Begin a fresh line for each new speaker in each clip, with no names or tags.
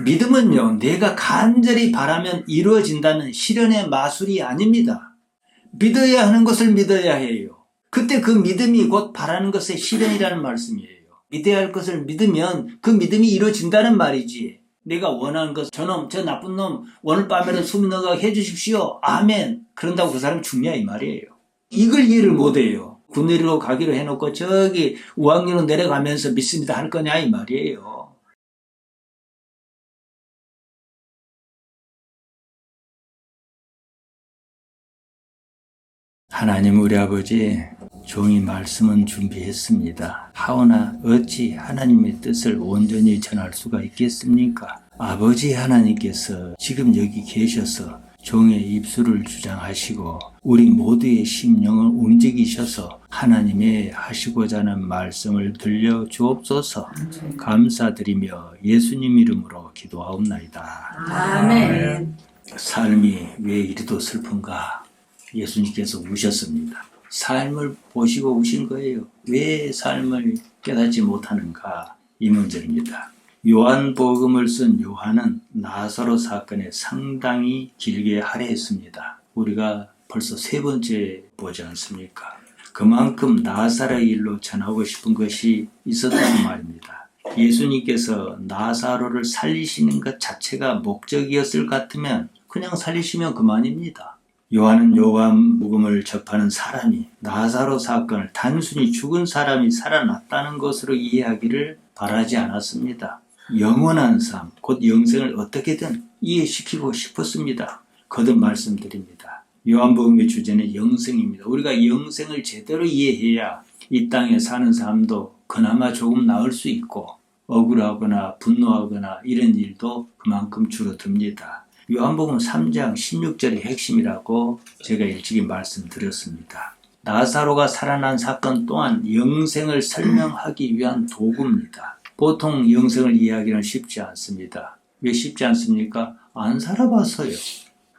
믿음은요, 내가 간절히 바라면 이루어진다는 실현의 마술이 아닙니다. 믿어야 하는 것을 믿어야 해요. 그때 그 믿음이 곧 바라는 것의 실현이라는 말씀이에요. 믿어야 할 것을 믿으면 그 믿음이 이루어진다는 말이지. 내가 원하는 것, 저놈, 저 나쁜 놈, 오늘 밤에는 숨이 넘어가게 해주십시오. 아멘. 그런다고 그 사람 죽냐 이 말이에요. 이걸 이해를 못해요. 군내리로 가기로 해놓고 저기 우왕리로 내려가면서 믿습니다 할 거냐 이 말이에요. 하나님 우리 아버지, 종이 말씀은 준비했습니다. 하오나 어찌 하나님의 뜻을 온전히 전할 수가 있겠습니까? 아버지 하나님께서 지금 여기 계셔서 종의 입술을 주장하시고 우리 모두의 심령을 움직이셔서 하나님의 하시고자 하는 말씀을 들려주옵소서. 감사드리며 예수님 이름으로 기도하옵나이다.
아멘.
삶이 왜 이리도 슬픈가? 예수님께서 우셨습니다. 삶을 보시고 우신 거예요. 왜 삶을 깨닫지 못하는가? 이 문제입니다. 요한복음을 쓴 요한은 나사로 사건에 상당히 길게 할애했습니다. 우리가 벌써 3번째 보지 않습니까? 그만큼 나사로의 일로 전하고 싶은 것이 있었다는 말입니다. 예수님께서 나사로를 살리시는 것 자체가 목적이었을 것 같으면 그냥 살리시면 그만입니다. 요한은 요한복음을 접하는 사람이 나사로 사건을 단순히 죽은 사람이 살아났다는 것으로 이해하기를 바라지 않았습니다. 영원한 삶, 곧 영생을 어떻게든 이해시키고 싶었습니다. 거듭 말씀드립니다. 요한복음의 주제는 영생입니다. 우리가 영생을 제대로 이해해야 이 땅에 사는 삶도 그나마 조금 나을 수 있고 억울하거나 분노하거나 이런 일도 그만큼 줄어듭니다. 요한복음 3장 16절의 핵심이라고 제가 일찍이 말씀드렸습니다. 나사로가 살아난 사건 또한 영생을 설명하기 위한 도구입니다. 보통 영생을 이해하기는 쉽지 않습니다. 왜 쉽지 않습니까? 안 살아봤어요.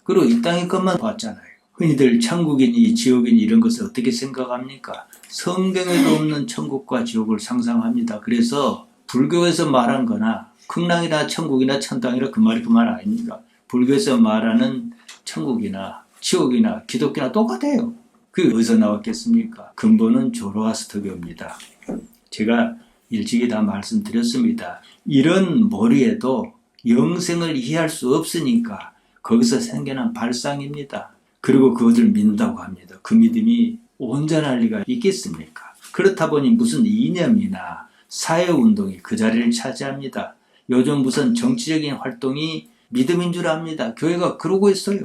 그리고 이 땅의 것만 봤잖아요. 흔히들 천국이니 지옥이니 이런 것을 어떻게 생각합니까? 성경에도 없는 천국과 지옥을 상상합니다. 그래서 불교에서 말한 거나 극락이나 천국이나 천당이라 그 말이 그 말 아닙니까? 불교에서 말하는 천국이나 지옥이나 기독교나 똑같아요. 그게 어디서 나왔겠습니까? 근본은 조로아스터교입니다. 제가 일찍이 다 말씀드렸습니다. 이런 머리에도 영생을 이해할 수 없으니까 거기서 생겨난 발상입니다. 그리고 그것을 믿는다고 합니다. 그 믿음이 온전할 리가 있겠습니까? 그렇다 보니 무슨 이념이나 사회운동이 그 자리를 차지합니다. 요즘 무슨 정치적인 활동이 믿음인 줄 압니다. 교회가 그러고 있어요.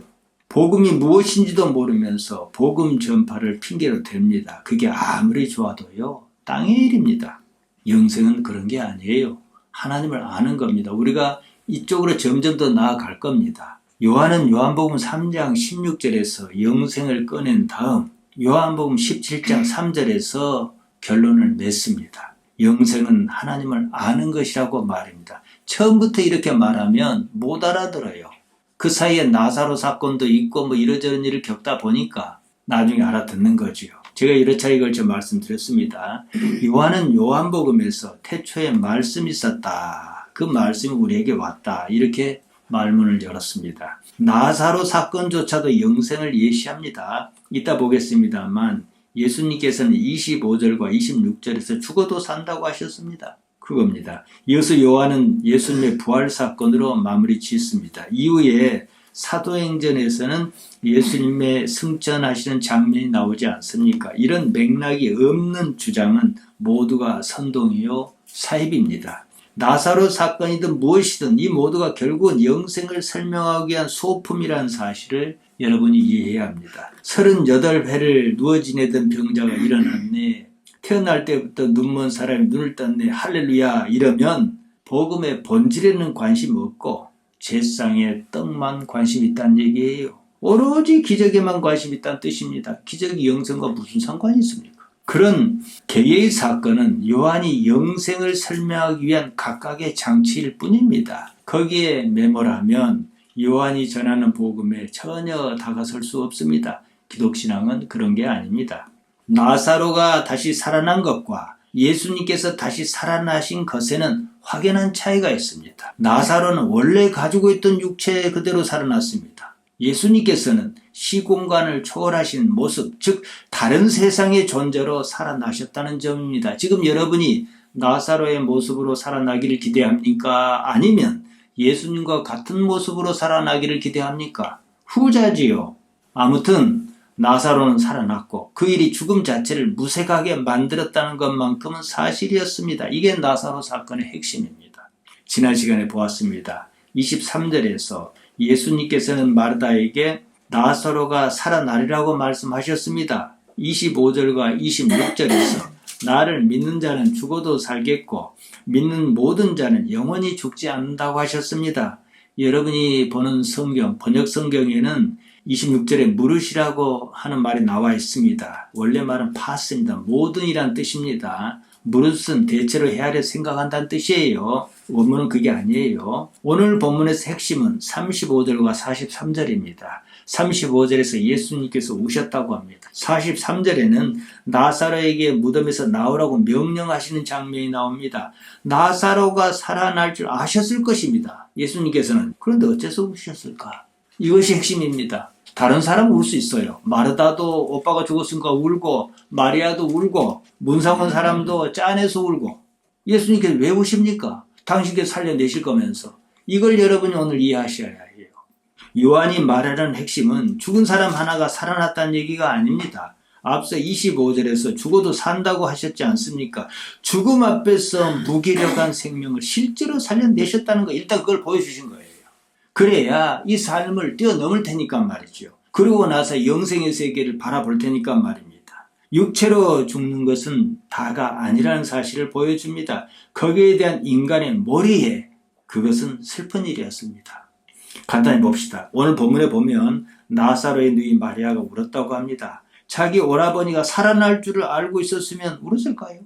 복음이 무엇인지도 모르면서 복음 전파를 핑계로 댑니다. 그게 아무리 좋아도요, 땅의 일입니다. 영생은 그런 게 아니에요. 하나님을 아는 겁니다. 우리가 이쪽으로 점점 더 나아갈 겁니다. 요한은 요한복음 3장 16절에서 영생을 꺼낸 다음 요한복음 17장 3절에서 결론을 냈습니다. 영생은 하나님을 아는 것이라고 말입니다. 처음부터 이렇게 말하면 못 알아들어요. 그 사이에 나사로 사건도 있고 뭐 이러저런 일을 겪다 보니까 나중에 알아듣는 거지요. 제가 여러 차례 걸쳐 말씀드렸습니다. 요한은 요한복음에서 태초에 말씀이 있었다. 그 말씀이 우리에게 왔다. 이렇게 말문을 열었습니다. 나사로 사건조차도 영생을 예시합니다. 이따 보겠습니다만 예수님께서는 25절과 26절에서 죽어도 산다고 하셨습니다. 그겁니다. 이어서 요한은 예수님의 부활 사건으로 마무리 짓습니다. 이후에 사도행전에서는 예수님의 승천하시는 장면이 나오지 않습니까? 이런 맥락이 없는 주장은 모두가 선동이요 사입입니다. 나사로 사건이든 무엇이든 이 모두가 결국은 영생을 설명하기 위한 소품이라는 사실을 여러분이 이해해야 합니다. 38회를 누워 지내던 병자가 일어났네. 태어날 때부터 눈먼 사람이 눈을 떴네. 할렐루야 이러면 복음의 본질에는 관심 없고 제상의 떡만 관심 있다는 얘기예요. 오로지 기적에만 관심 있다는 뜻입니다. 기적이 영생과 무슨 상관이 있습니까? 그런 개의 사건은 요한이 영생을 설명하기 위한 각각의 장치일 뿐입니다. 거기에 매몰하면 요한이 전하는 복음에 전혀 다가설 수 없습니다. 기독신앙은 그런 게 아닙니다. 나사로가 다시 살아난 것과 예수님께서 다시 살아나신 것에는 확연한 차이가 있습니다. 나사로는 원래 가지고 있던 육체 그대로 살아났습니다. 예수님께서는 시공간을 초월하신 모습, 즉 다른 세상의 존재로 살아나셨다는 점입니다. 지금 여러분이 나사로의 모습으로 살아나기를 기대합니까? 아니면 예수님과 같은 모습으로 살아나기를 기대합니까? 후자지요. 아무튼 나사로는 살아났고 그 일이 죽음 자체를 무색하게 만들었다는 것만큼은 사실이었습니다. 이게 나사로 사건의 핵심입니다. 지난 시간에 보았습니다. 23절에서 예수님께서는 마르다에게 나사로가 살아나리라고 말씀하셨습니다. 25절과 26절에서 나를 믿는 자는 죽어도 살겠고 믿는 모든 자는 영원히 죽지 않는다고 하셨습니다. 여러분이 보는 성경, 번역 성경에는 26절에 무릇이라고 하는 말이 나와 있습니다. 원래 말은 파스입니다. 모든이란 뜻입니다. 무릇은 대체로 헤아려 생각한다는 뜻이에요. 원문은 그게 아니에요. 오늘 본문에서 핵심은 35절과 43절입니다. 35절에서 예수님께서 우셨다고 합니다. 43절에는 나사로에게 무덤에서 나오라고 명령하시는 장면이 나옵니다. 나사로가 살아날 줄 아셨을 것입니다. 예수님께서는. 그런데 어째서 우셨을까? 이것이 핵심입니다. 다른 사람은 울 수 있어요. 마르다도 오빠가 죽었으니까 울고, 마리아도 울고, 문상원 사람도 짠해서 울고. 예수님께서 왜 우십니까? 당신께서 살려내실 거면서. 이걸 여러분이 오늘 이해하셔야 해요. 요한이 말하는 핵심은 죽은 사람 하나가 살아났다는 얘기가 아닙니다. 앞서 25절에서 죽어도 산다고 하셨지 않습니까? 죽음 앞에서 무기력한 생명을 실제로 살려내셨다는 거, 일단 그걸 보여주신 거예요. 그래야 이 삶을 뛰어넘을 테니까 말이죠. 그러고 나서 영생의 세계를 바라볼 테니까 말입니다. 육체로 죽는 것은 다가 아니라는 사실을 보여줍니다. 거기에 대한 인간의 몰이해, 그것은 슬픈 일이었습니다. 간단히 봅시다. 오늘 본문에 보면 나사로의 누이 마리아가 울었다고 합니다. 자기 오라버니가 살아날 줄을 알고 있었으면 울었을까요?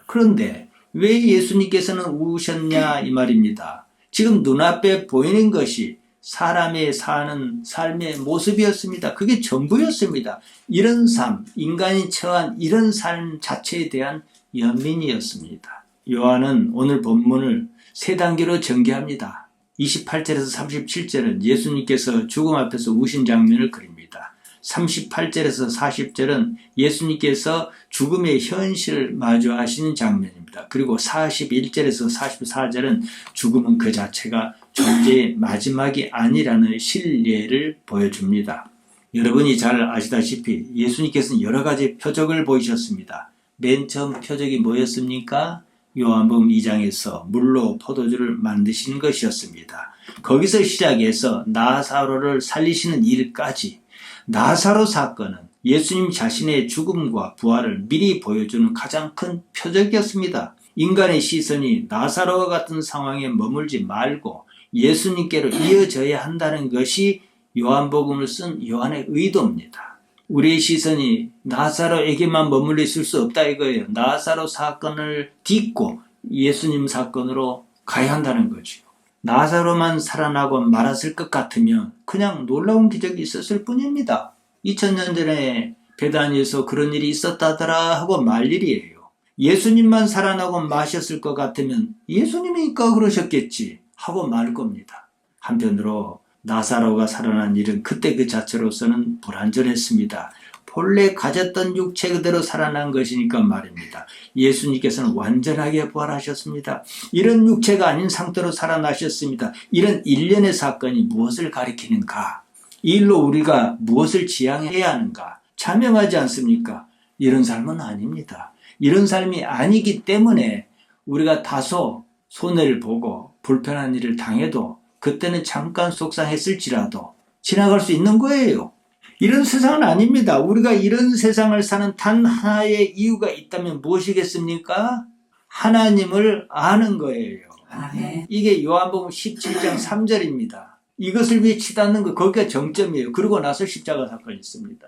그런데 왜 예수님께서는 우셨냐 이 말입니다. 지금 눈앞에 보이는 것이 사람의 사는 삶의 모습이었습니다. 그게 전부였습니다. 이런 삶, 인간이 처한 이런 삶 자체에 대한 연민이었습니다. 요한은 오늘 본문을 세 단계로 전개합니다. 28절에서 37절은 예수님께서 죽음 앞에서 우신 장면을 그립니다. 38절에서 40절은 예수님께서 죽음의 현실을 마주하시는 장면입니다. 그리고 41절에서 44절은 죽음은 그 자체가 존재의 마지막이 아니라는 신뢰를 보여줍니다. 여러분이 잘 아시다시피 예수님께서는 여러 가지 표적을 보이셨습니다. 맨 처음 표적이 뭐였습니까? 요한복음 2장에서 물로 포도주를 만드시는 것이었습니다. 거기서 시작해서 나사로를 살리시는 일까지 나사로 사건은 예수님 자신의 죽음과 부활을 미리 보여주는 가장 큰 표적이었습니다. 인간의 시선이 나사로와 같은 상황에 머물지 말고 예수님께로 이어져야 한다는 것이 요한복음을 쓴 요한의 의도입니다. 우리의 시선이 나사로에게만 머물러 있을 수 없다 이거예요. 나사로 사건을 딛고 예수님 사건으로 가야 한다는 거죠. 나사로만 살아나고 말았을 것 같으면 그냥 놀라운 기적이 있었을 뿐입니다. 2000년 전에 베다니에서 그런 일이 있었다더라 하고 말 일이에요. 예수님만 살아나고 마셨을 것 같으면 예수님이니까 그러셨겠지 하고 말 겁니다. 한편으로 나사로가 살아난 일은 그때 그 자체로서는 불완전했습니다. 본래 가졌던 육체 그대로 살아난 것이니까 말입니다. 예수님께서는 완전하게 부활하셨습니다. 이런 육체가 아닌 상태로 살아나셨습니다. 이런 일련의 사건이 무엇을 가리키는가? 이 일로 우리가 무엇을 지향해야 하는가? 자명하지 않습니까? 이런 삶은 아닙니다. 이런 삶이 아니기 때문에 우리가 다소 손해를 보고 불편한 일을 당해도 그때는 잠깐 속상했을지라도 지나갈 수 있는 거예요. 이런 세상은 아닙니다. 우리가 이런 세상을 사는 단 하나의 이유가 있다면 무엇이겠습니까? 하나님을 아는 거예요. 아멘. 이게 요한복음 17장 3절입니다. 이것을 위해 치닫는 거, 거기가 정점이에요. 그러고 나서 십자가 사건이 있습니다.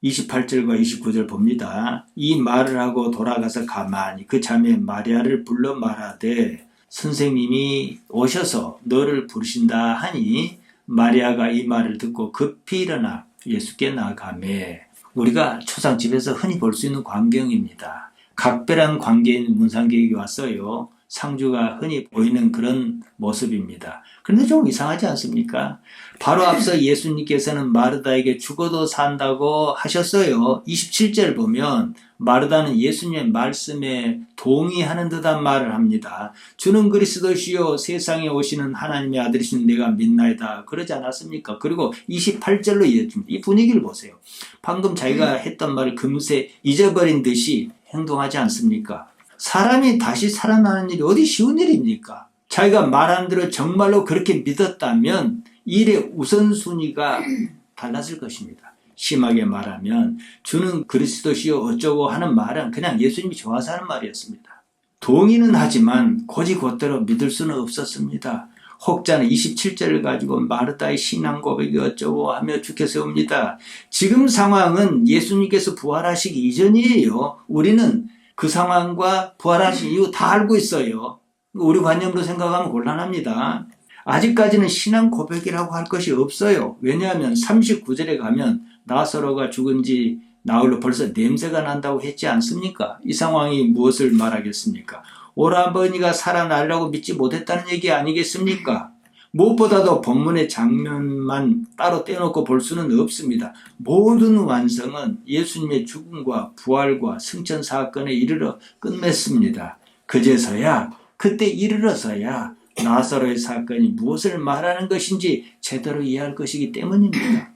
28절과 29절 봅니다. 이 말을 하고 돌아가서 가만히 그 자매 마리아를 불러 말하되 선생님이 오셔서 너를 부르신다 하니 마리아가 이 말을 듣고 급히 일어나 예수께 나가매. 우리가 초상집에서 흔히 볼 수 있는 광경입니다. 각별한 관계인 문상객이 왔어요. 상주가 흔히 보이는 그런 모습입니다. 그런데 좀 이상하지 않습니까? 바로 앞서 예수님께서는 마르다에게 죽어도 산다고 하셨어요. 27절 보면 마르다는 예수님의 말씀에 동의하는 듯한 말을 합니다. 주는 그리스도시요 세상에 오시는 하나님의 아들이신 내가 믿나이다. 그러지 않았습니까? 그리고 28절로 이어집니다. 이 분위기를 보세요. 방금 자기가 했던 말을 금세 잊어버린 듯이 행동하지 않습니까? 사람이 다시 살아나는 일이 어디 쉬운 일입니까? 자기가 말한 대로 정말로 그렇게 믿었다면 일의 우선순위가 달랐을 것입니다. 심하게 말하면 주는 그리스도시요 어쩌고 하는 말은 그냥 예수님이 좋아서 하는 말이었습니다. 동의는 하지만 곧이곧대로 믿을 수는 없었습니다. 혹자는 27절을 가지고 마르다의 신앙 고백이 어쩌고 하며 죽게 세웁니다. 지금 상황은 예수님께서 부활하시기 이전이에요. 우리는 그 상황과 부활하신 이유 다 알고 있어요. 우리 관념으로 생각하면 곤란합니다. 아직까지는 신앙 고백이라고 할 것이 없어요. 왜냐하면 39절에 가면 나사로가 죽은 지 나흘로 벌써 냄새가 난다고 했지 않습니까? 이 상황이 무엇을 말하겠습니까? 오라버니가 살아나려고 믿지 못했다는 얘기 아니겠습니까? 무엇보다도 본문의 장면만 따로 떼놓고 볼 수는 없습니다. 모든 완성은 예수님의 죽음과 부활과 승천 사건에 이르러 끝맺습니다. 그때 이르러서야 나사로의 사건이 무엇을 말하는 것인지 제대로 이해할 것이기 때문입니다.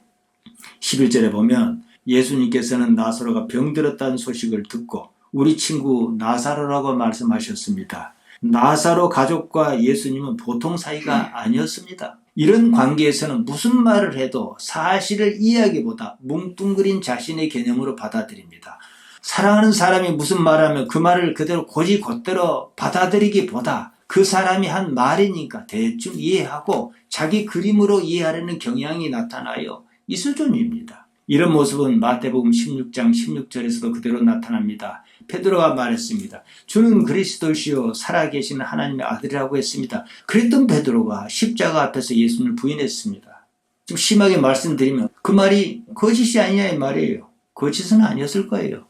11절에 보면 예수님께서는 나사로가 병들었다는 소식을 듣고 우리 친구 나사로라고 말씀하셨습니다. 나사로 가족과 예수님은 보통 사이가 아니었습니다. 이런 관계에서는 무슨 말을 해도 사실을 이해하기보다 뭉뚱그린 자신의 개념으로 받아들입니다. 사랑하는 사람이 무슨 말하면 그 말을 그대로 곧이곧대로 받아들이기보다 그 사람이 한 말이니까 대충 이해하고 자기 그림으로 이해하려는 경향이 나타나요. 이 수준입니다. 이런 모습은 마태복음 16장 16절에서도 그대로 나타납니다. 베드로가 말했습니다. 주는 그리스도시요 살아계신 하나님의 아들이라고 했습니다. 그랬던 베드로가 십자가 앞에서 예수님을 부인했습니다. 좀 심하게 말씀드리면 그 말이 거짓이 아니냐 이 말이에요. 거짓은 아니었을 거예요.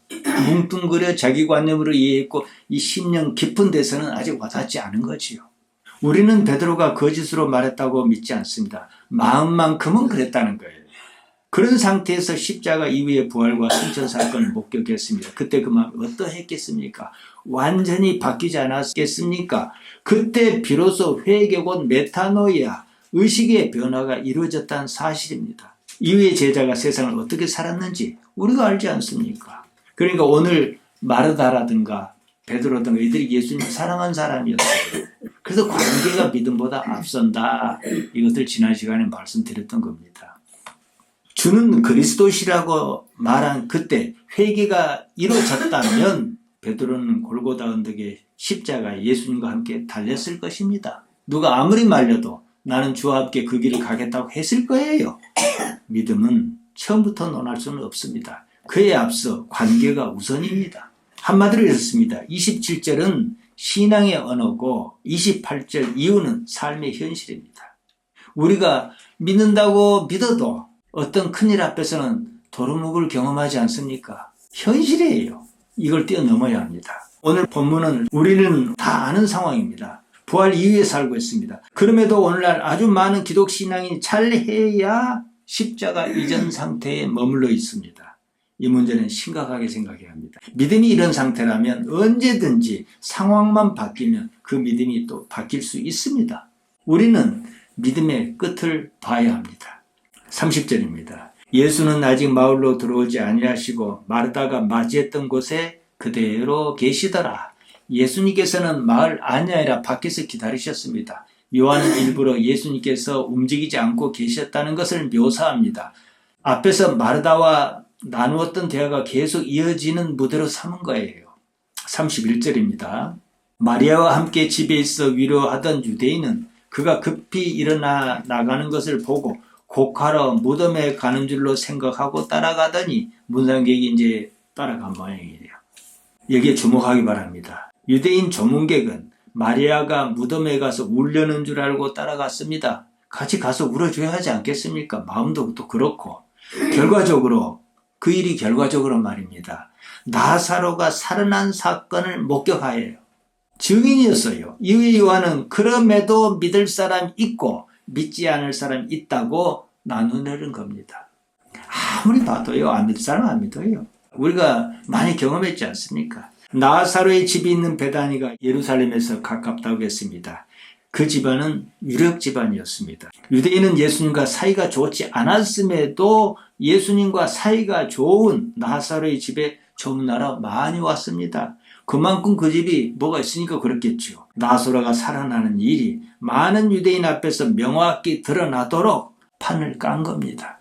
뭉뚱그려 자기 관념으로 이해했고 이 심령 깊은 데서는 아직 와닿지 않은 거지요. 우리는 베드로가 거짓으로 말했다고 믿지 않습니다. 마음만큼은 그랬다는 거예요. 그런 상태에서 십자가 이후의 부활과 승천 사건을 목격했습니다. 그때 그 마음이 어떠했겠습니까? 완전히 바뀌지 않았겠습니까? 그때 비로소 회개 곧 메타노이아, 의식의 변화가 이루어졌다는 사실입니다. 이후의 제자가 세상을 어떻게 살았는지 우리가 알지 않습니까? 그러니까 오늘 마르다라든가 베드로든가 이들이 예수님을 사랑한 사람이었어요. 그래서 관계가 믿음보다 앞선다. 이것을 지난 시간에 말씀드렸던 겁니다. 주는 그리스도시라고 말한 그때 회개가 이루어졌다면 베드로는 골고다 언덕에 십자가에 예수님과 함께 달렸을 것입니다. 누가 아무리 말려도 나는 주와 함께 그 길을 가겠다고 했을 거예요. 믿음은 처음부터 논할 수는 없습니다. 그에 앞서 관계가 우선입니다. 한마디로 이렇습니다. 27절은 신앙의 언어고 28절 이후는 삶의 현실입니다. 우리가 믿는다고 믿어도 어떤 큰일 앞에서는 도루묵을 경험하지 않습니까? 현실이에요. 이걸 뛰어넘어야 합니다. 오늘 본문은 우리는 다 아는 상황입니다. 부활 이후에 살고 있습니다. 그럼에도 오늘날 아주 많은 기독 신앙인이 잘해야 십자가 이전 상태에 머물러 있습니다. 이 문제는 심각하게 생각해야 합니다. 믿음이 이런 상태라면 언제든지 상황만 바뀌면 그 믿음이 또 바뀔 수 있습니다. 우리는 믿음의 끝을 봐야 합니다. 30절입니다. 예수는 아직 마을로 들어오지 아니하시고 마르다가 맞이했던 곳에 그대로 계시더라. 예수님께서는 마을 안이 아니라 밖에서 기다리셨습니다. 요한은 일부러 예수님께서 움직이지 않고 계셨다는 것을 묘사합니다. 앞에서 마르다와 나누었던 대화가 계속 이어지는 무대로 삼은 거예요. 31절입니다. 마리아와 함께 집에 있어 위로하던 유대인은 그가 급히 일어나 나가는 것을 보고 곡하러 무덤에 가는 줄로 생각하고 따라가더니 문상객이 이제 따라간 모양이에요. 여기에 주목하기 바랍니다. 유대인 조문객은 마리아가 무덤에 가서 울려는 줄 알고 따라갔습니다. 같이 가서 울어줘야 하지 않겠습니까? 마음도 또 그렇고. 결과적으로 그 일이 말입니다. 나사로가 살아난 사건을 목격하여요. 증인이었어요. 이 요한은 그럼에도 믿을 사람 있고 믿지 않을 사람 있다고 나누는 겁니다. 아무리 봐도요, 안 믿을 사람 안 믿어요. 우리가 많이 경험했지 않습니까? 나사로의 집이 있는 베다니가 예루살렘에서 가깝다고 했습니다. 그 집안은 유력 집안이었습니다. 유대인은 예수님과 사이가 좋지 않았음에도 예수님과 사이가 좋은 나사로의 집에 전문하러 많이 왔습니다. 그만큼 그 집이 뭐가 있으니까 그렇겠죠. 나사로가 살아나는 일이 많은 유대인 앞에서 명확히 드러나도록 판을 깐 겁니다.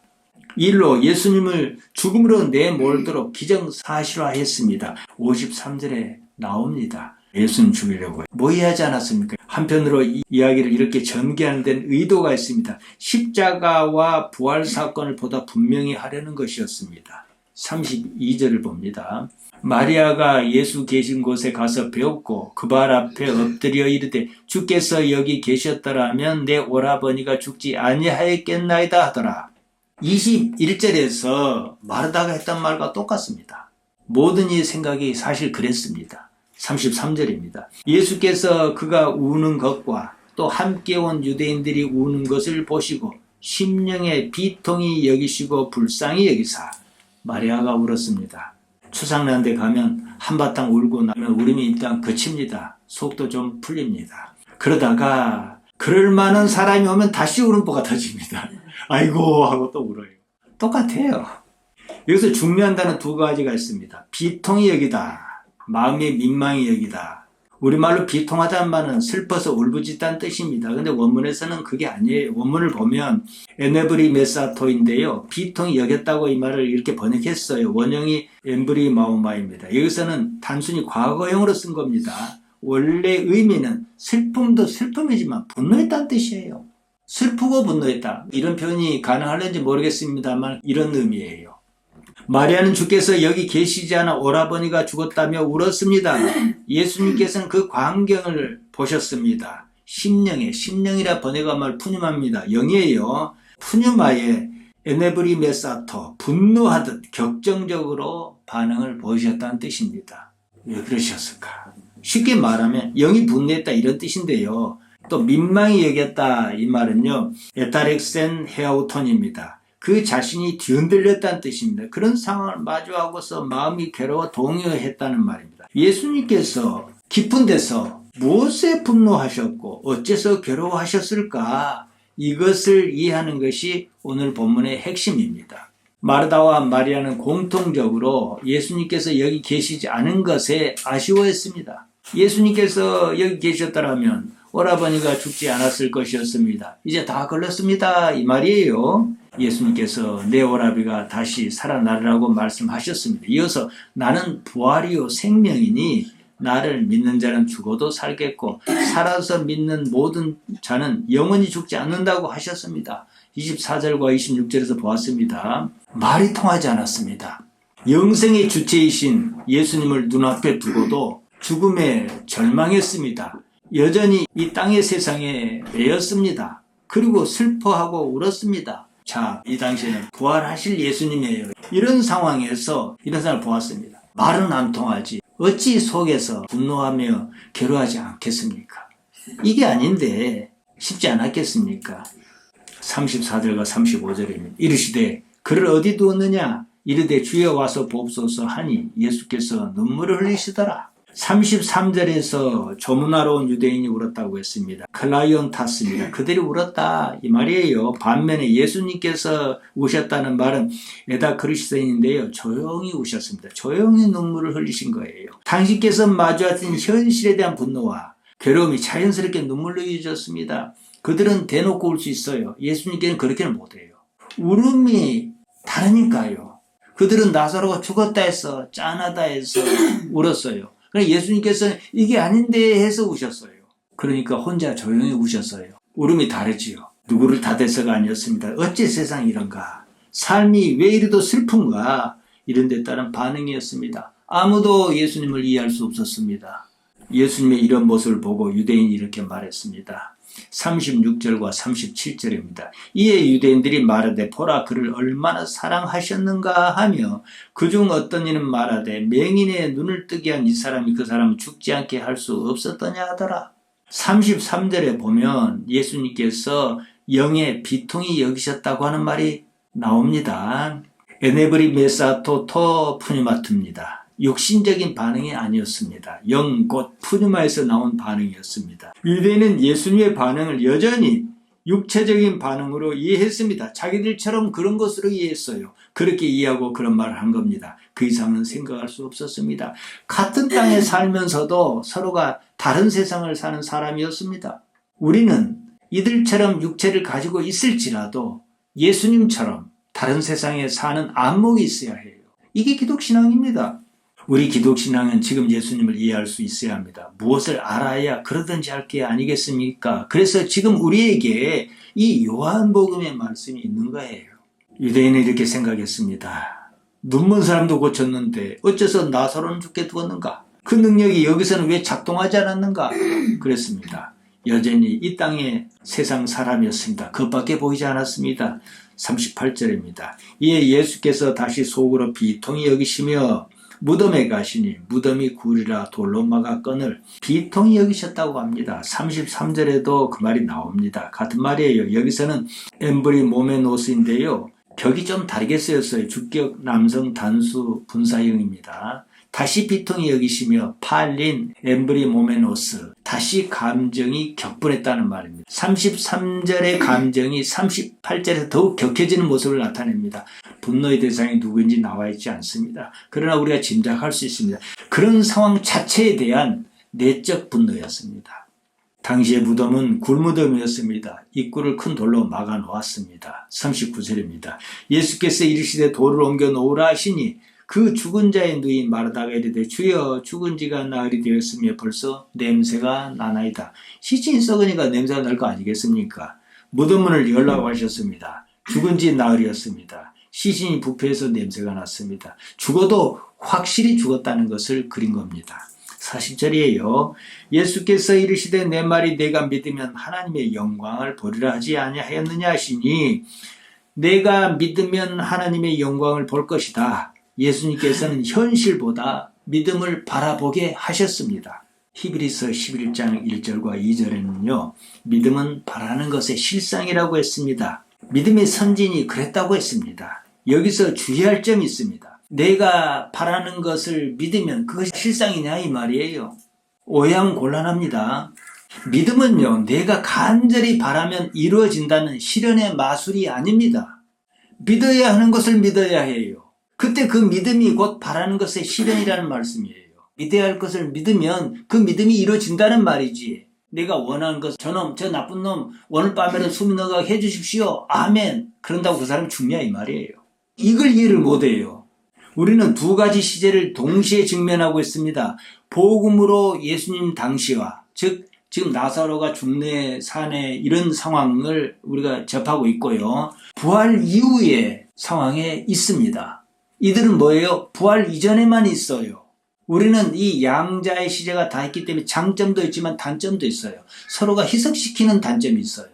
일로 예수님을 죽음으로 내몰도록 기정사실화했습니다. 53절에 나옵니다. 예수님 죽이려고 모의하지 않았습니까? 한편으로 이 이야기를 이렇게 전개하는 데는 의도가 있습니다. 십자가와 부활 사건을 보다 분명히 하려는 것이었습니다. 32절을 봅니다. 마리아가 예수 계신 곳에 가서 배웠고 그 발 앞에 엎드려 이르되 주께서 여기 계셨더라면 내 오라버니가 죽지 아니하였겠나이다 하더라. 21절에서 마르다가 했던 말과 똑같습니다. 모든 이 생각이 사실 그랬습니다. 33절입니다. 예수께서 그가 우는 것과 또 함께 온 유대인들이 우는 것을 보시고 심령의 비통히 여기시고 불쌍히 여기사 마리아가 울었습니다. 추상난 데 가면 한바탕 울고 나면 울음이 일단 그칩니다. 속도 좀 풀립니다. 그러다가 그럴 만한 사람이 오면 다시 울음보가 터집니다. 아이고 하고 또 울어요. 똑같아요. 여기서 중요한 단어 두 가지가 있습니다. 비통히 여기다. 마음의 민망히 여기다. 우리말로 비통하다는 말은 슬퍼서 울부짖다는 뜻입니다. 근데 원문에서는 그게 아니에요. 원문을 보면 에네브리 메사토인데요. 비통히 여겼다고 이 말을 이렇게 번역했어요. 원형이 엠브리 마오마입니다. 여기서는 단순히 과거형으로 쓴 겁니다. 원래 의미는 슬픔도 슬픔이지만 분노했다는 뜻이에요. 슬프고 분노했다. 이런 표현이 가능할는지 모르겠습니다만 이런 의미예요. 마리아는 주께서 여기 계시지 않아 오라버니가 죽었다며 울었습니다. 예수님께서는 그 광경을 보셨습니다. 심령이라 번역한 말 푸뉴마입니다. 영이에요. 푸뉴마에 에네브리 메사토, 분노하듯 격정적으로 반응을 보이셨다는 뜻입니다. 왜 그러셨을까? 쉽게 말하면 영이 분노했다 이런 뜻인데요. 또 민망히 여겼다 이 말은요. 에타렉센 헤아우톤입니다. 그 자신이 뒤흔들렸다는 뜻입니다. 그런 상황을 마주하고서 마음이 괴로워 동요했다는 말입니다. 예수님께서 깊은 데서 무엇에 분노하셨고 어째서 괴로워하셨을까? 이것을 이해하는 것이 오늘 본문의 핵심입니다. 마르다와 마리아는 공통적으로 예수님께서 여기 계시지 않은 것에 아쉬워했습니다. 예수님께서 여기 계셨더라면 오라버니가 죽지 않았을 것이었습니다. 이제 다 걸렸습니다. 이 말이에요. 예수님께서 내 오라비가 다시 살아나리라고 말씀하셨습니다. 이어서 나는 부활이요 생명이니 나를 믿는 자는 죽어도 살겠고 살아서 믿는 모든 자는 영원히 죽지 않는다고 하셨습니다. 24절과 26절에서 보았습니다. 말이 통하지 않았습니다. 영생의 주체이신 예수님을 눈앞에 두고도 죽음에 절망했습니다. 여전히 이 땅의 세상에 매였습니다. 그리고 슬퍼하고 울었습니다. 자, 이 당시에는 부활하실 예수님이에요. 이런 상황에서 이런 사람을 보았습니다. 말은 안 통하지. 어찌 속에서 분노하며 괴로워하지 않겠습니까? 이게 아닌데 쉽지 않았겠습니까? 34절과 35절입니다. 이르시되 그를 어디 두었느냐? 이르되 주여 와서 보옵소서 하니 예수께서 눈물을 흘리시더라. 33절에서 조문하러 온 유대인이 울었다고 했습니다. 클라이온타스입니다. 그들이 울었다 이 말이에요. 반면에 예수님께서 우셨다는 말은 에다 그리스도인인데요. 조용히 우셨습니다. 조용히 눈물을 흘리신 거예요. 당신께서 마주하신 현실에 대한 분노와 괴로움이 자연스럽게 눈물로 이어졌습니다. 그들은 대놓고 울 수 있어요. 예수님께는 그렇게는 못해요. 울음이 다르니까요. 그들은 나사로가 죽었다 해서 짠하다 해서 울었어요. 그러니까 예수님께서는 이게 아닌데 해서 우셨어요. 그러니까 혼자 조용히 우셨어요. 울음이 다르지요. 누구를 탓해서가 아니었습니다. 어째 세상이 이런가? 삶이 왜 이리도 슬픈가? 이런 데 따른 반응이었습니다. 아무도 예수님을 이해할 수 없었습니다. 예수님의 이런 모습을 보고 유대인이 이렇게 말했습니다. 36절과 37절입니다. 이에 유대인들이 말하되 보라 그를 얼마나 사랑하셨는가 하며 그중 어떤 이는 말하되 맹인의 눈을 뜨게 한 이 사람이 그 사람을 죽지 않게 할 수 없었더냐 하더라. 33절에 보면 예수님께서 영의 비통히 여기셨다고 하는 말이 나옵니다. 에네브리 메사토 토 푸니마트입니다. 육신적인 반응이 아니었습니다. 영 곧 푸니마에서 나온 반응이었습니다. 유대인은 예수님의 반응을 여전히 육체적인 반응으로 이해했습니다. 자기들처럼 그런 것으로 이해했어요. 그렇게 이해하고 그런 말을 한 겁니다. 그 이상은 생각할 수 없었습니다. 같은 땅에 살면서도 서로가 다른 세상을 사는 사람이었습니다. 우리는 이들처럼 육체를 가지고 있을지라도 예수님처럼 다른 세상에 사는 안목이 있어야 해요. 이게 기독신앙입니다. 우리 기독신앙은 지금 예수님을 이해할 수 있어야 합니다. 무엇을 알아야 그러든지 할 게 아니겠습니까? 그래서 지금 우리에게 이 요한복음의 말씀이 있는 거예요. 유대인은 이렇게 생각했습니다. 눈먼 사람도 고쳤는데 어째서 나사로는 죽게 두었는가? 그 능력이 여기서는 왜 작동하지 않았는가? 그랬습니다. 여전히 이 땅의 세상 사람이었습니다. 그것밖에 보이지 않았습니다. 38절입니다. 이에 예수께서 다시 속으로 비통히 여기시며 무덤에 가시니 무덤이 굴이라 돌로 막아 끈을 비통히 여기셨다고 합니다. 33절에도 그 말이 나옵니다. 같은 말이에요. 여기서는 엠브리 모메노스인데요. 격이 좀 다르게 쓰였어요. 주격 남성 단수 분사형입니다. 다시 비통히 여기시며 팔린 엠브리 모메노스 다시 감정이 격분했다는 말입니다. 33절의 감정이 38절에서 더욱 격해지는 모습을 나타냅니다. 분노의 대상이 누구인지 나와 있지 않습니다. 그러나 우리가 짐작할 수 있습니다. 그런 상황 자체에 대한 내적 분노였습니다. 당시의 무덤은 굴무덤이었습니다. 입구를 큰 돌로 막아 놓았습니다. 39절입니다. 예수께서 이르시되 돌을 옮겨 놓으라 하시니 그 죽은 자의 누이 마르다가 이르되 주여 죽은 지가 나흘이 되었으며 벌써 냄새가 나나이다. 시신이 썩으니까 냄새가 날 거 아니겠습니까? 무덤문을 열라고 하셨습니다. 죽은 지 나흘이었습니다. 시신이 부패해서 냄새가 났습니다. 죽어도 확실히 죽었다는 것을 그린 겁니다. 40절이에요. 예수께서 이르시되 내 말이 내가 믿으면 하나님의 영광을 보리라 하지 아니하였느냐 하시니 내가 믿으면 하나님의 영광을 볼 것이다. 예수님께서는 현실보다 믿음을 바라보게 하셨습니다. 히브리서 11장 1절과 2절에는요. 믿음은 바라는 것의 실상이라고 했습니다. 믿음의 선진이 그랬다고 했습니다. 여기서 주의할 점이 있습니다. 내가 바라는 것을 믿으면 그것이 실상이냐 이 말이에요. 오해하면 곤란합니다. 믿음은요. 내가 간절히 바라면 이루어진다는 실현의 마술이 아닙니다. 믿어야 하는 것을 믿어야 해요. 그때 그 믿음이 곧 바라는 것의 실현이라는 말씀이에요. 믿어야 할 것을 믿으면 그 믿음이 이루어진다는 말이지. 내가 원하는 것, 저놈, 저 나쁜 놈, 오늘 밤에는 숨이 넘어가게 해주십시오. 아멘. 그런다고 그 사람이 죽냐 이 말이에요. 이걸 이해를 못해요. 우리는 두 가지 시제를 동시에 직면하고 있습니다. 복음으로 예수님 당시와 즉 지금 나사로가 죽네 사네 이런 상황을 우리가 접하고 있고요. 부활 이후의 상황에 있습니다. 이들은 뭐예요? 부활 이전에만 있어요. 우리는 이 양자의 시제가 다 있기 때문에 장점도 있지만 단점도 있어요. 서로가 희석시키는 단점이 있어요.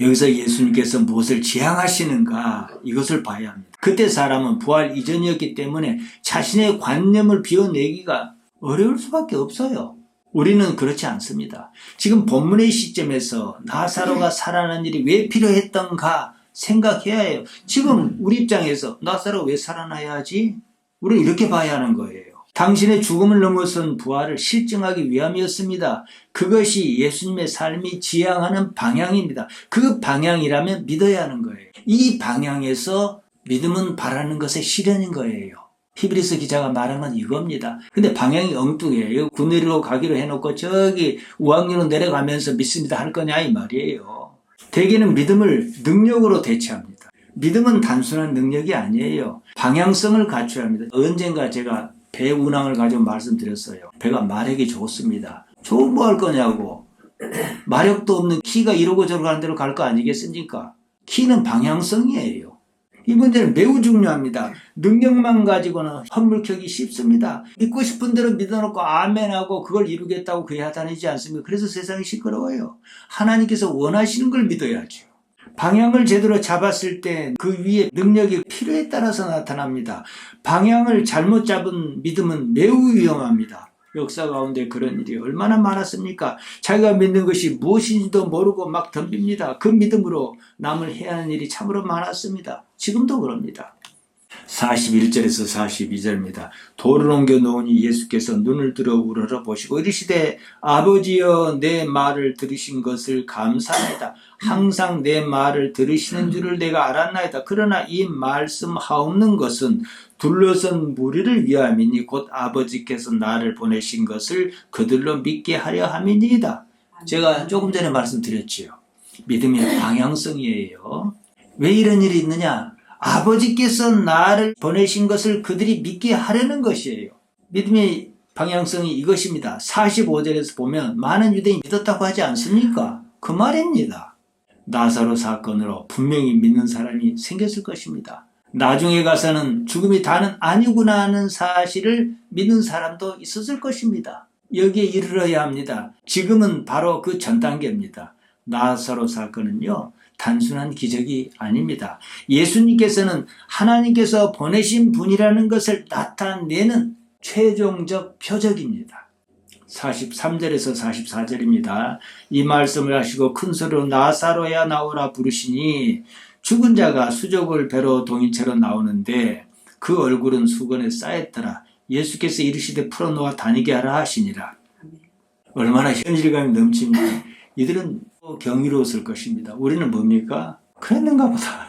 여기서 예수님께서 무엇을 지향하시는가 이것을 봐야 합니다. 그때 사람은 부활 이전이었기 때문에 자신의 관념을 비워내기가 어려울 수밖에 없어요. 우리는 그렇지 않습니다. 지금 본문의 시점에서 나사로가 살아난 일이 왜 필요했던가 생각해야 해요. 지금 우리 입장에서 나사로 왜 살아나야 하지? 우리는 이렇게 봐야 하는 거예요. 당신의 죽음을 넘어선 부활을 실증하기 위함이었습니다. 그것이 예수님의 삶이 지향하는 방향입니다. 그 방향이라면 믿어야 하는 거예요. 이 방향에서 믿음은 바라는 것의 실현인 거예요. 히브리서 기자가 말한 건 이겁니다. 근데 방향이 엉뚱해요. 군대로 가기로 해놓고 저기 우왕리로 내려가면서 믿습니다 할 거냐 이 말이에요. 대개는 믿음을 능력으로 대체합니다. 믿음은 단순한 능력이 아니에요. 방향성을 갖춰야 합니다. 언젠가 제가 배 운항을 가지고 말씀드렸어요. 배가 마력이 좋습니다. 좋은 뭐 할 거냐고. 마력도 없는 키가 이러고 저러고 하는 대로 갈 거 아니겠습니까? 키는 방향성이에요. 이 문제는 매우 중요합니다. 능력만 가지고는 헛물켜기 쉽습니다. 믿고 싶은 대로 믿어놓고 아멘하고 그걸 이루겠다고 그래야 다니지 않습니까? 그래서 세상이 시끄러워요. 하나님께서 원하시는 걸 믿어야죠. 방향을 제대로 잡았을 때 그 위에 능력이 필요에 따라서 나타납니다. 방향을 잘못 잡은 믿음은 매우 위험합니다. 역사 가운데 그런 일이 얼마나 많았습니까? 자기가 믿는 것이 무엇인지도 모르고 막 덤빕니다. 그 믿음으로 남을 해하는 일이 참으로 많았습니다. 지금도 그럽니다. 41절에서 42절입니다. 돌을 옮겨 놓으니 예수께서 눈을 들어 우러러보시고 이르시되 아버지여 내 말을 들으신 것을 감사하나이다. 항상 내 말을 들으시는 줄을 내가 알았나이다. 그러나 이 말씀하옵는 것은 둘러선 무리를 위함이니 곧 아버지께서 나를 보내신 것을 그들로 믿게 하려 함이니이다. 제가 조금 전에 말씀드렸지요. 믿음의 방향성이에요. 왜 이런 일이 있느냐? 아버지께서 나를 보내신 것을 그들이 믿게 하려는 것이에요. 믿음의 방향성이 이것입니다. 45절에서 보면 많은 유대인이 믿었다고 하지 않습니까? 그 말입니다. 나사로 사건으로 분명히 믿는 사람이 생겼을 것입니다. 나중에 가서는 죽음이 다는 아니구나 하는 사실을 믿는 사람도 있었을 것입니다. 여기에 이르러야 합니다. 지금은 바로 그 전 단계입니다. 나사로 사건은요, 단순한 기적이 아닙니다. 예수님께서는 하나님께서 보내신 분이라는 것을 나타내는 최종적 표적입니다. 43절에서 44절입니다. 이 말씀을 하시고 큰 소리로 나사로야 나오라 부르시니 죽은 자가 수족을 배로 동이채로 나오는데 그 얼굴은 수건에 쌓였더라. 예수께서 이르시되 풀어놓아 다니게 하라 하시니라. 얼마나 현실감이 넘칩니까? 이들은 경이로웠을 것입니다. 우리는 뭡니까? 그랬는가 보다.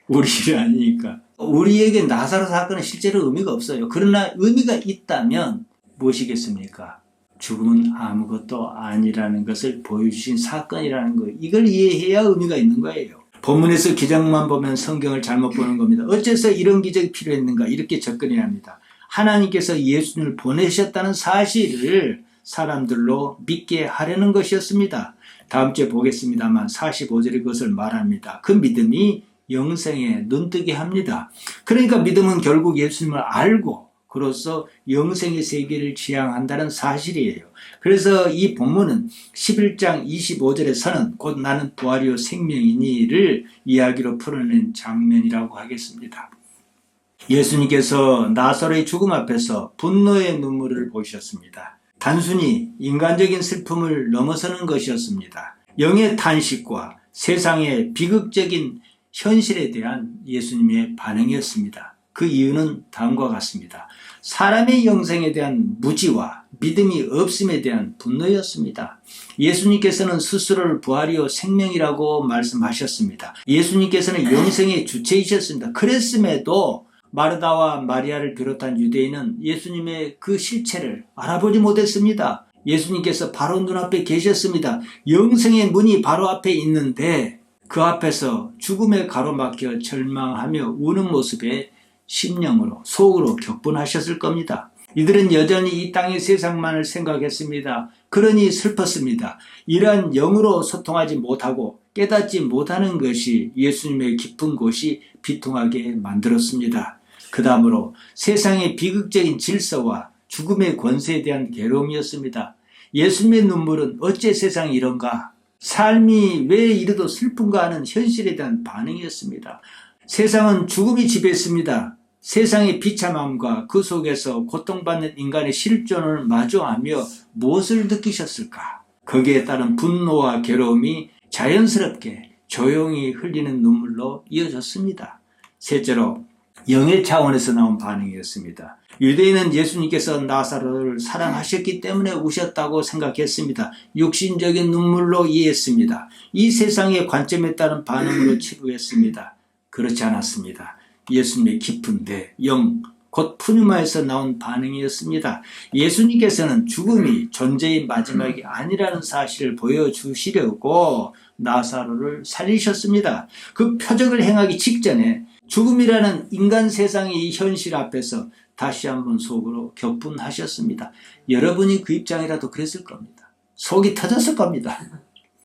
우리 일이 아니니까. 우리에게 나사로 사건은 실제로 의미가 없어요. 그러나 의미가 있다면 무엇이겠습니까? 죽음은 아무것도 아니라는 것을 보여주신 사건이라는 거예요. 이걸 이해해야 의미가 있는 거예요. 본문에서 기적만 보면 성경을 잘못 보는 겁니다. 어째서 이런 기적이 필요했는가? 이렇게 접근해야 합니다. 하나님께서 예수님을 보내셨다는 사실을 사람들로 믿게 하려는 것이었습니다. 다음 주에 보겠습니다만 45절에 그것을 말합니다. 그 믿음이 영생에 눈뜨게 합니다. 그러니까 믿음은 결국 예수님을 알고 그로써 영생의 세계를 지향한다는 사실이에요. 그래서 이 본문은 11장 25절에서는 곧 나는 부활이요 생명이니를 이야기로 풀어낸 장면이라고 하겠습니다. 예수님께서 나사로의 죽음 앞에서 분노의 눈물을 보이셨습니다. 단순히 인간적인 슬픔을 넘어서는 것이었습니다. 영의 탄식과 세상의 비극적인 현실에 대한 예수님의 반응이었습니다. 그 이유는 다음과 같습니다. 사람의 영생에 대한 무지와 믿음이 없음에 대한 분노였습니다. 예수님께서는 스스로를 부활이요 생명이라고 말씀하셨습니다. 예수님께서는 영생의 주체이셨습니다. 그랬음에도 마르다와 마리아를 비롯한 유대인은 예수님의 그 실체를 알아보지 못했습니다. 예수님께서 바로 눈앞에 계셨습니다. 영생의 문이 바로 앞에 있는데 그 앞에서 죽음에 가로막혀 절망하며 우는 모습에 심령으로 속으로 격분하셨을 겁니다. 이들은 여전히 이 땅의 세상만을 생각했습니다. 그러니 슬펐습니다. 이러한 영으로 소통하지 못하고 깨닫지 못하는 것이 예수님의 깊은 곳이 비통하게 만들었습니다. 그 다음으로 세상의 비극적인 질서와 죽음의 권세에 대한 괴로움이었습니다. 예수님의 눈물은 어째 세상이 이런가? 삶이 왜 이래도 슬픈가 하는 현실에 대한 반응이었습니다. 세상은 죽음이 지배했습니다. 세상의 비참함과 그 속에서 고통받는 인간의 실존을 마주하며 무엇을 느끼셨을까? 거기에 따른 분노와 괴로움이 자연스럽게 조용히 흘리는 눈물로 이어졌습니다. 셋째로 영의 차원에서 나온 반응이었습니다. 유대인은 예수님께서 나사로를 사랑하셨기 때문에 우셨다고 생각했습니다. 육신적인 눈물로 이해했습니다. 이 세상의 관점에 따른 반응으로 치부했습니다. 그렇지 않았습니다. 예수님의 깊은데 영, 곧 푸뉴마에서 나온 반응이었습니다. 예수님께서는 죽음이 존재의 마지막이 아니라는 사실을 보여주시려고 나사로를 살리셨습니다. 그 표적을 행하기 직전에 죽음이라는 인간 세상의 이 현실 앞에서 다시 한번 속으로 격분하셨습니다. 여러분이 그 입장이라도 그랬을 겁니다. 속이 터졌을 겁니다.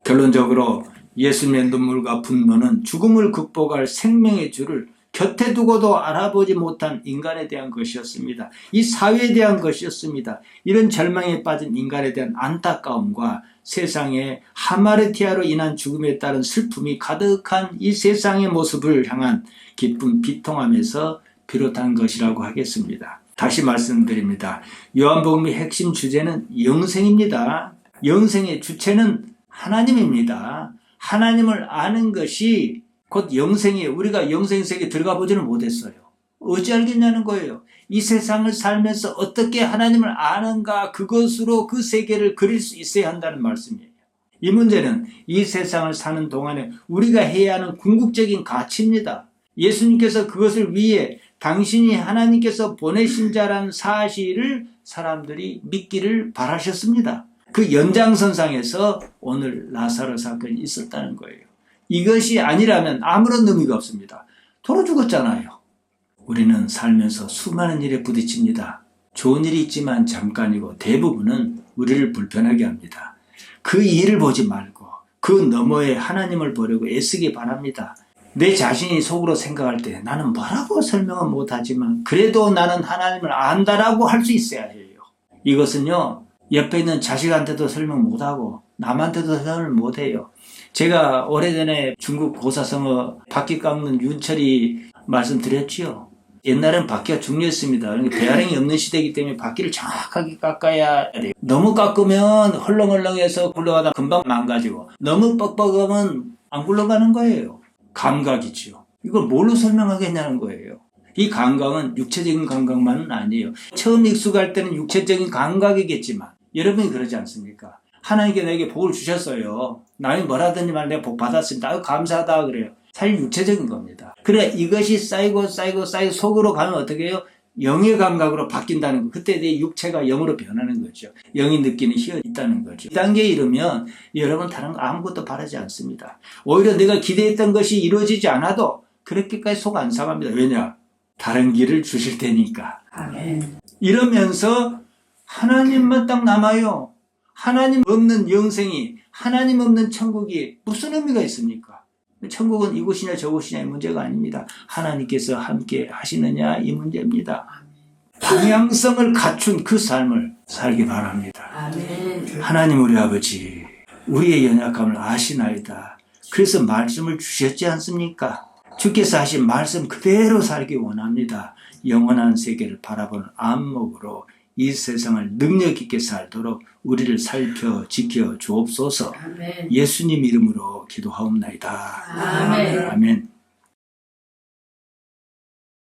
결론적으로 예수님의 눈물과 분노는 죽음을 극복할 생명의 줄을 곁에 두고도 알아보지 못한 인간에 대한 것이었습니다. 이 사회에 대한 것이었습니다. 이런 절망에 빠진 인간에 대한 안타까움과 세상의 하마르티아로 인한 죽음에 따른 슬픔이 가득한 이 세상의 모습을 향한 기쁨 비통함에서 비롯한 것이라고 하겠습니다. 다시 말씀드립니다. 요한복음의 핵심 주제는 영생입니다. 영생의 주체는 하나님입니다. 하나님을 아는 것이 곧 영생이에요. 우리가 영생 세계에 들어가 보지는 못했어요. 어찌 알겠냐는 거예요. 이 세상을 살면서 어떻게 하나님을 아는가, 그것으로 그 세계를 그릴 수 있어야 한다는 말씀이에요. 이 문제는 이 세상을 사는 동안에 우리가 해야 하는 궁극적인 가치입니다. 예수님께서 그것을 위해 당신이 하나님께서 보내신 자라는 사실을 사람들이 믿기를 바라셨습니다. 그 연장선상에서 오늘 라사로 사건이 있었다는 거예요. 이것이 아니라면 아무런 의미가 없습니다. 돌아 죽었잖아요. 우리는 살면서 수많은 일에 부딪힙니다. 좋은 일이 있지만 잠깐이고 대부분은 우리를 불편하게 합니다. 그 일을 보지 말고 그 너머에 하나님을 보려고 애쓰기 바랍니다. 내 자신이 속으로 생각할 때 나는 뭐라고 설명은 못하지만 그래도 나는 하나님을 안다라고 할 수 있어야 해요. 이것은요, 옆에 있는 자식한테도 설명 못하고 남한테도 설명을 못해요. 제가 오래전에 중국 고사성어 바퀴 깎는 윤철이 말씀드렸지요. 옛날엔 바퀴가 중요했습니다. 그러니까 배아량이 없는 시대이기 때문에 바퀴를 정확하게 깎아야 돼요. 너무 깎으면 헐렁헐렁해서 굴러가다 금방 망가지고, 너무 뻑뻑하면 안 굴러가는 거예요. 감각이죠. 이걸 뭘로 설명하겠냐는 거예요. 이 감각은 육체적인 감각만은 아니에요. 처음 익숙할 때는 육체적인 감각이겠지만 여러분이 그러지 않습니까? 하나님께 내게 복을 주셨어요. 남이 뭐라든지 말 내가 복 받았습니다. 아유 감사하다 그래요. 사실 육체적인 겁니다. 그래 이것이 쌓이고 속으로 가면 어떻게 해요? 영의 감각으로 바뀐다는 거. 그때 내 육체가 영으로 변하는 거죠. 영이 느끼는 힘이 있다는 거죠. 이 단계에 이르면 여러분 다른 거 아무것도 바라지 않습니다. 오히려 내가 기대했던 것이 이루어지지 않아도 그렇게까지 속 안 상합니다. 왜냐? 다른 길을 주실 테니까.
아멘.
이러면서 하나님만 딱 남아요. 하나님 없는 영생이, 하나님 없는 천국이 무슨 의미가 있습니까? 천국은 이곳이냐 저곳이냐의 문제가 아닙니다. 하나님께서 함께 하시느냐 이 문제입니다. 방향성을 갖춘 그 삶을 살기 바랍니다.
아멘.
하나님 우리 아버지, 우리의 연약함을 아시나이다. 그래서 말씀을 주셨지 않습니까? 주께서 하신 말씀 그대로 살기 원합니다. 영원한 세계를 바라보는 안목으로 이 세상을 능력 있게 살도록 우리를 살펴 지켜 주옵소서.
아멘.
예수님 이름으로 기도하옵나이다.
아멘.
아멘.